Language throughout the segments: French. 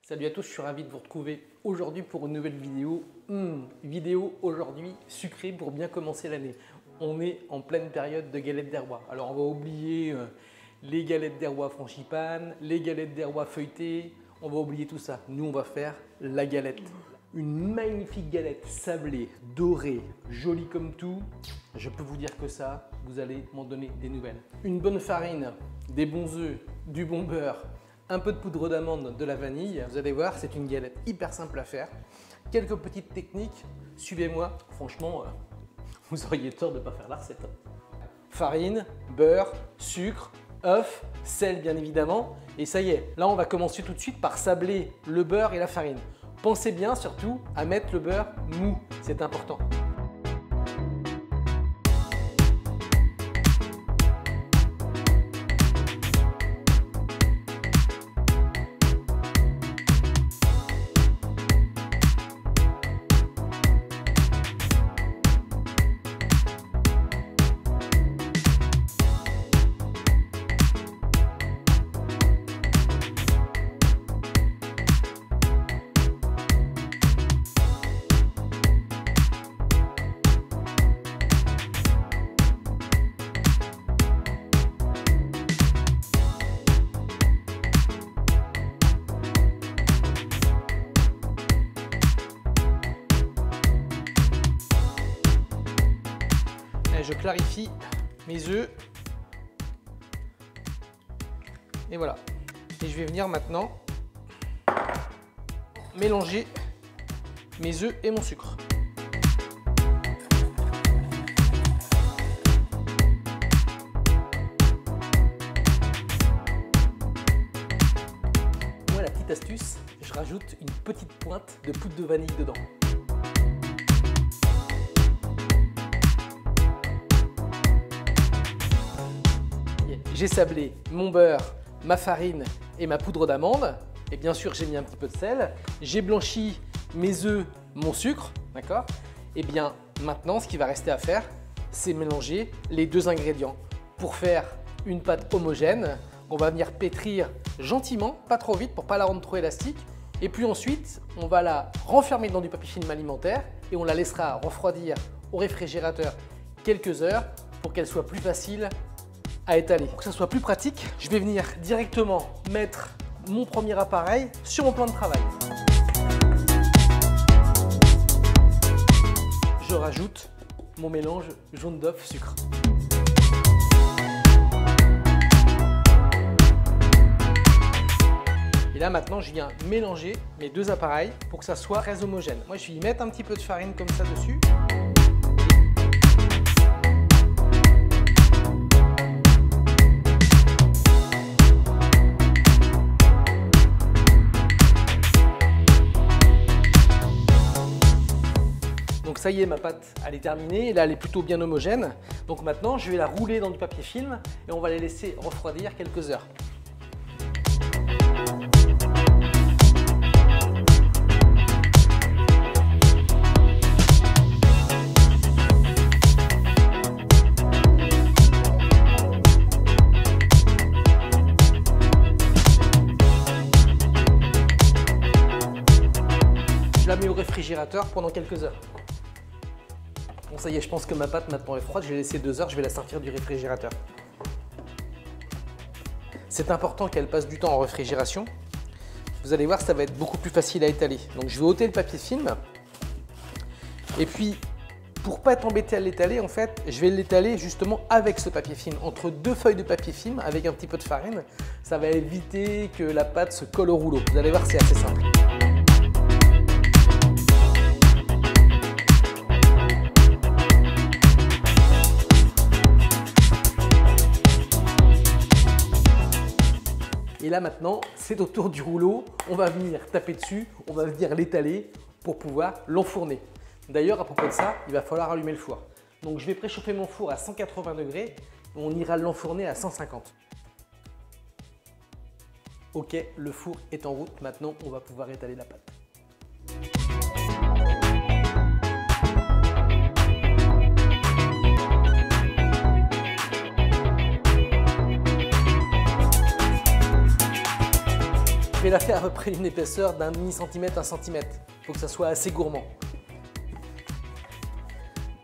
Salut à tous, je suis ravi de vous retrouver aujourd'hui pour une nouvelle vidéo. Vidéo aujourd'hui sucrée pour bien commencer l'année. On est en pleine période de galettes des rois. Alors on va oublier les galettes des rois frangipane, les galettes des rois feuilletées. On va oublier tout ça. Nous on va faire la galette. Une magnifique galette sablée, dorée, jolie comme tout. Je peux vous dire que ça, vous allez m'en donner des nouvelles. Une bonne farine, des bons œufs, du bon beurre, un peu de poudre d'amande, de la vanille. Vous allez voir, c'est une galette hyper simple à faire. Quelques petites techniques, suivez-moi. Franchement, vous auriez tort de ne pas faire la recette. Farine, beurre, sucre, œuf, sel bien évidemment. Et ça y est, là on va commencer tout de suite par sabler le beurre et la farine. Pensez bien surtout à mettre le beurre mou, c'est important. Je clarifie mes œufs et voilà. Et je vais venir maintenant mélanger mes œufs et mon sucre. Moi, la petite astuce, je rajoute une petite pointe de poudre de vanille dedans. J'ai sablé mon beurre, ma farine et ma poudre d'amande. Et bien sûr, j'ai mis un petit peu de sel. J'ai blanchi mes œufs, mon sucre, d'accord? Et bien maintenant, ce qui va rester à faire, c'est mélanger les deux ingrédients. Pour faire une pâte homogène, on va venir pétrir gentiment, pas trop vite pour ne pas la rendre trop élastique. Et puis ensuite, on va la renfermer dans du papier film alimentaire et on la laissera refroidir au réfrigérateur quelques heures pour qu'elle soit plus facile à étaler. Pour que ça soit plus pratique, je vais venir directement mettre mon premier appareil sur mon plan de travail. Je rajoute mon mélange jaune d'œuf sucre. Et là maintenant, je viens mélanger mes deux appareils pour que ça soit très homogène. Moi, je vais y mettre un petit peu de farine comme ça dessus. Donc ça y est, ma pâte, elle est terminée. Et là, elle est plutôt bien homogène. Donc maintenant, je vais la rouler dans du papier film et on va la laisser refroidir quelques heures. Je la mets au réfrigérateur pendant quelques heures. Bon, ça y est, je pense que ma pâte maintenant est froide. Je vais laisser 2 heures, je vais la sortir du réfrigérateur. C'est important qu'elle passe du temps en réfrigération. Vous allez voir, ça va être beaucoup plus facile à étaler. Donc je vais ôter le papier film. Et puis, pour ne pas être embêté à l'étaler, en fait, je vais l'étaler justement avec ce papier film. Entre deux feuilles de papier film, avec un petit peu de farine, ça va éviter que la pâte se colle au rouleau. Vous allez voir, c'est assez simple. Et là maintenant, c'est au tour du rouleau, on va venir taper dessus, on va venir l'étaler pour pouvoir l'enfourner. D'ailleurs, à propos de ça, il va falloir allumer le four. Donc je vais préchauffer mon four à 180 degrés, on ira l'enfourner à 150. Ok, le four est en route, maintenant on va pouvoir étaler la pâte. vais la faire à peu près d'une épaisseur d'un demi-centimètre, 1 centimètre. Il faut que ça soit assez gourmand.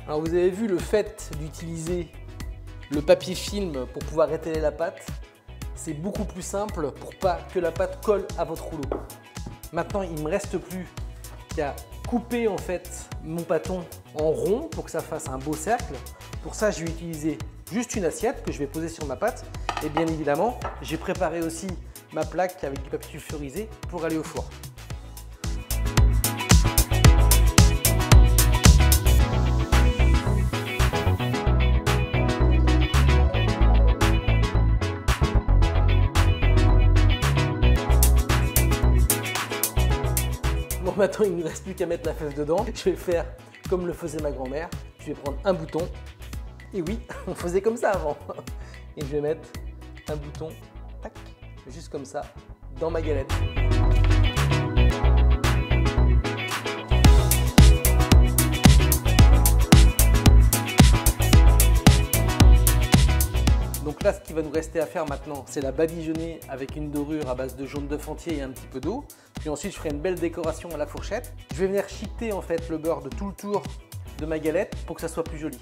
Alors vous avez vu le fait d'utiliser le papier film pour pouvoir étaler la pâte, c'est beaucoup plus simple pour pas que la pâte colle à votre rouleau. Maintenant, il ne me reste plus qu'à couper en fait mon pâton en rond pour que ça fasse un beau cercle. Pour ça, je vais utiliser juste une assiette que je vais poser sur ma pâte. Et bien évidemment, j'ai préparé aussi ma plaque avec du papier sulfurisé pour aller au four. Bon, maintenant il ne me reste plus qu'à mettre la fève dedans. Je vais faire comme le faisait ma grand-mère. Je vais prendre un bouton. Et oui, on faisait comme ça avant. Et je vais mettre un bouton, tac, juste comme ça, dans ma galette. Donc là, ce qui va nous rester à faire maintenant, c'est la badigeonner avec une dorure à base de jaune d'œuf entier et un petit peu d'eau. Puis ensuite, je ferai une belle décoration à la fourchette. Je vais venir chiqueter en fait le beurre de tout le tour de ma galette pour que ça soit plus joli.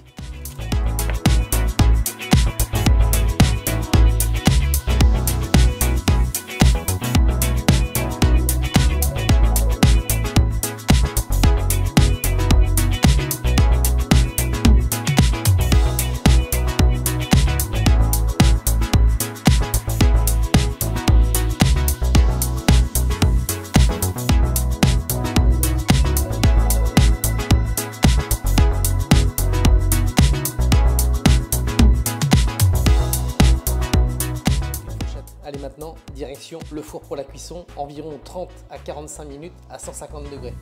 Allez, maintenant, direction le four pour la cuisson, environ 30 à 45 minutes à 150 degrés.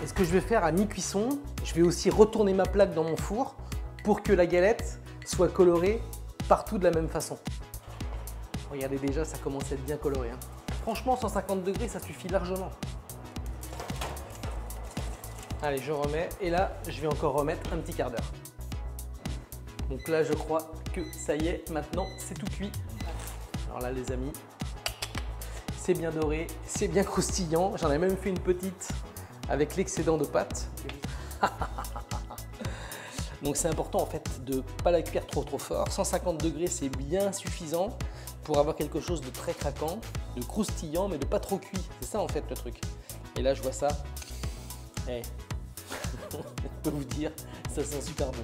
Et ce que je vais faire à mi-cuisson, je vais aussi retourner ma plaque dans mon four pour que la galette soit colorée partout de la même façon. Regardez déjà, ça commence à être bien coloré. Hein. Franchement, 150 degrés, ça suffit largement. Allez, je remets et là, je vais encore remettre un petit quart d'heure. Donc là, je crois que ça y est, maintenant, c'est tout cuit. Alors là, les amis, c'est bien doré, c'est bien croustillant. J'en ai même fait une petite avec l'excédent de pâte. Donc c'est important en fait de ne pas la cuire trop fort. 150 degrés, c'est bien suffisant pour avoir quelque chose de très craquant, de croustillant, mais de pas trop cuit. C'est ça en fait le truc. Et là, je vois ça. Hey. Je peux vous dire, ça sent super bon.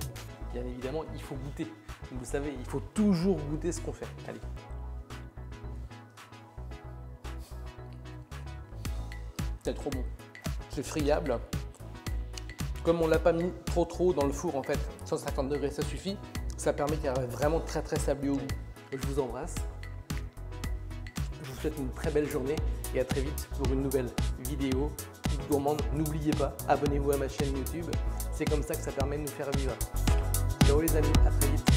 Bien évidemment, il faut goûter. Vous savez, il faut toujours goûter ce qu'on fait. Allez. C'est trop bon. C'est friable. Comme on ne l'a pas mis trop dans le four, en fait, 150 degrés, ça suffit. Ça permet qu'il y ait vraiment très sablé au goût. Je vous embrasse. Je vous souhaite une très belle journée et à très vite pour une nouvelle vidéo gourmande. N'oubliez pas, abonnez-vous à ma chaîne YouTube. C'est comme ça que ça permet de nous faire vivre. Ciao les amis, à très vite.